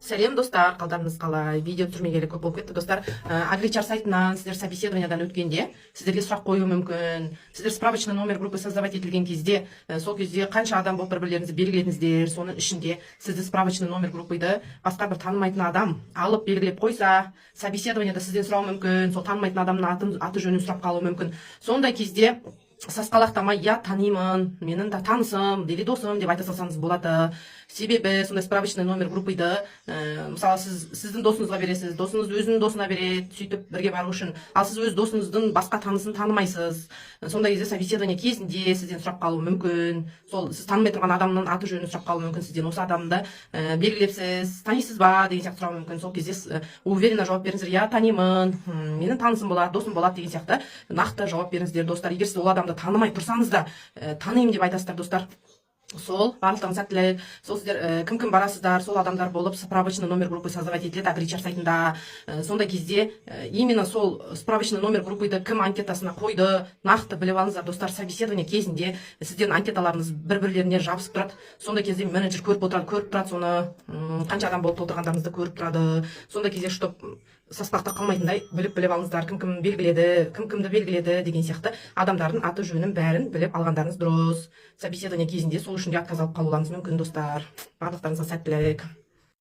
Сәлем достар, қалдарыңыз қалай? Видео түсірмегелі көп болып кетті достар. Агричар сайтынан сіздер собеседованиядан өткенде сіздерге сұрақ қою мүмкін. Сіздер справочный номер группы создавать етілген кезде, сол кезде қанша адам болып бір-бірлеріңізді белгіледіңіздер, соның ішінде сізді справочный номер группыйды басқа бір танымайтын адам алып белгілеп қойса, собеседованияда сізден сұрау мүмкін, сол танымайтын адамның аты жөнін сұрап қалу мүмкін. Сондай кезде сасқалақтамай, я танимын, менің да танысым, или досым деп айта салсаңыз болады. Себебі сондай справочный номер группыйды, мысалы сіздің досыңызға бересіз, досыңыз өзінің досына береді, сөйтіп бірге бару үшін. Ал сіз өз досыңыздың басқа танысын танымайсыз. Сондай кезде собеседование кезінде сізден сұрап қалуы мүмкін. Сол сіз танымай тұрған адамның аты жөнін сұрап қалуы мүмкін. Сізден осы адамды белгілепсіз, танисыз ба деген сияқты сұрауы мүмкін. Сол кезде уверенно жауап беріңіздер, я танимын, менің танысым болады, досым болады деген сияқты нақты жауап беріңіздер достар. Егер сіз ол адамды танымай тұрсаңыз да, танимын деп айтасыздар достар. Сол барлықтарыңыз сәттілік. Сол сіздер кім барасыздар, сол адамдар болып справочный номер группы создавать етіледі Агричар сайтында. Сондай кезде именно сол справочный номер группыйды кім анкетасына қойды, нақты біліп алыңыздар достар. Собеседование кезінде сіздердің анкеталарыңыз бір-бірлеріне жабысып тұрады. Сондай кезде менеджер көріп тұрады соны, қанша адам болып толтырғандарыңызды көріп тұрады. Сондай кезде чтоб сасқалақта қалмайтындай біліп алыңыздар, кім белгіледі, кімді белгіледі деген сияқты адамдардың аты жөнін бәрін біліп алғандарыңыз дұрыс. Собеседование кезінде сол үшін де отказ алып қалуларыңыз мүмкін достар. Барлықтарыңызға сәттілік.